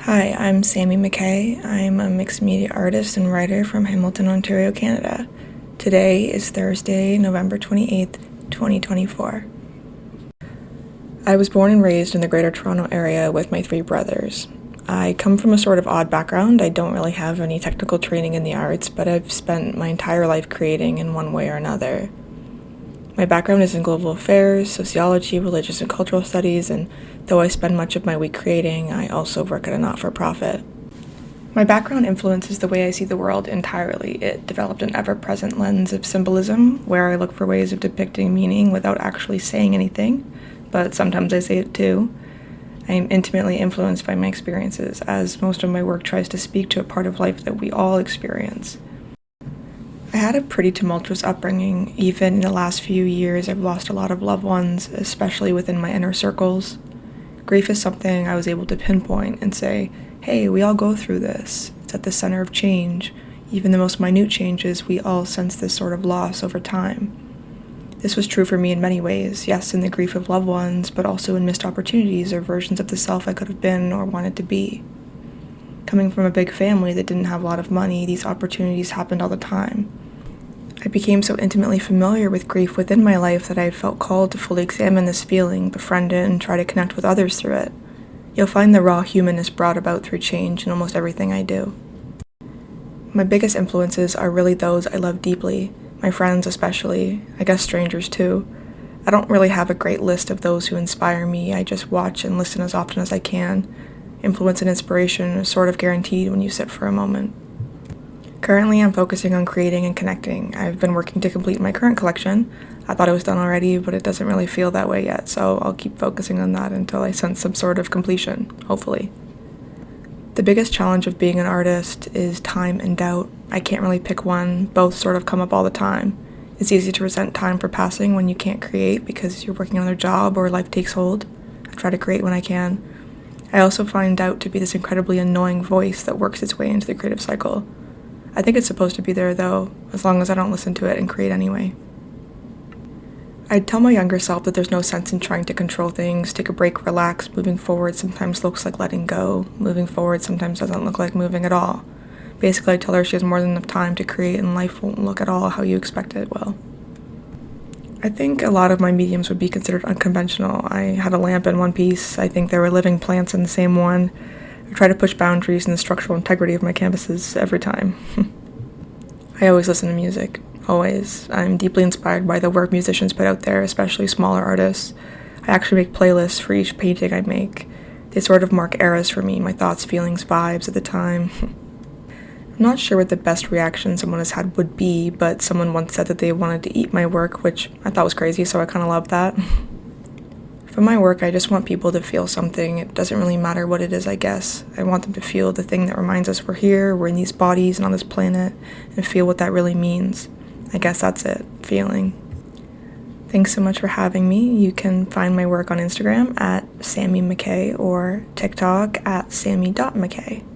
Hi, I'm Sami McKay. I'm a mixed media artist and writer from Hamilton, Ontario, Canada. Today is Thursday, November 28th, 2024. I was born and raised in the Greater Toronto Area with my three brothers. I come from a sort of odd background. I don't really have any technical training in the arts, but I've spent my entire life creating in one way or another. My background is in global affairs, sociology, religious and cultural studies, and though I spend much of my week creating, I also work at a not-for-profit. My background influences the way I see the world entirely. It developed an ever-present lens of symbolism, where I look for ways of depicting meaning without actually saying anything, but sometimes I say it too. I am intimately influenced by my experiences, as most of my work tries to speak to a part of life that we all experience. I had a pretty tumultuous upbringing. Even in the last few years, I've lost a lot of loved ones, especially within my inner circles. Grief is something I was able to pinpoint and say, hey, we all go through this. It's at the center of change. Even the most minute changes, we all sense this sort of loss over time. This was true for me in many ways, yes, in the grief of loved ones, but also in missed opportunities or versions of the self I could have been or wanted to be. Coming from a big family that didn't have a lot of money, these opportunities happened all the time. I became so intimately familiar with grief within my life that I felt called to fully examine this feeling, befriend it, and try to connect with others through it. You'll find the raw humanness brought about through change in almost everything I do. My biggest influences are really those I love deeply, my friends especially, I guess strangers too. I don't really have a great list of those who inspire me, I just watch and listen as often as I can. Influence and inspiration are sort of guaranteed when you sit for a moment. Currently, I'm focusing on creating and connecting. I've been working to complete my current collection. I thought it was done already, but it doesn't really feel that way yet, so I'll keep focusing on that until I sense some sort of completion, hopefully. The biggest challenge of being an artist is time and doubt. I can't really pick one, both sort of come up all the time. It's easy to resent time for passing when you can't create because you're working on another job or life takes hold. I try to create when I can. I also find doubt to be this incredibly annoying voice that works its way into the creative cycle. I think it's supposed to be there, though, as long as I don't listen to it and create anyway. I'd tell my younger self that there's no sense in trying to control things, take a break, relax. Moving forward sometimes looks like letting go. Moving forward sometimes doesn't look like moving at all. Basically, I tell her she has more than enough time to create and life won't look at all how you expect it will. I think a lot of my mediums would be considered unconventional. I had a lamp in one piece. I think there were living plants in the same one. I try to push boundaries in the structural integrity of my canvases every time. I always listen to music. Always. I'm deeply inspired by the work musicians put out there, especially smaller artists. I actually make playlists for each painting I make. They sort of mark eras for me, my thoughts, feelings, vibes at the time. I'm not sure what the best reaction someone has had would be, but someone once said that they wanted to eat my work, which I thought was crazy, so I kind of love that. For my work, I just want people to feel something. It doesn't really matter what it is, I guess. I want them to feel the thing that reminds us we're here, we're in these bodies and on this planet, and feel what that really means. I guess that's it, feeling. Thanks so much for having me. You can find my work on Instagram at Sami McKay or TikTok at Sami.McKay.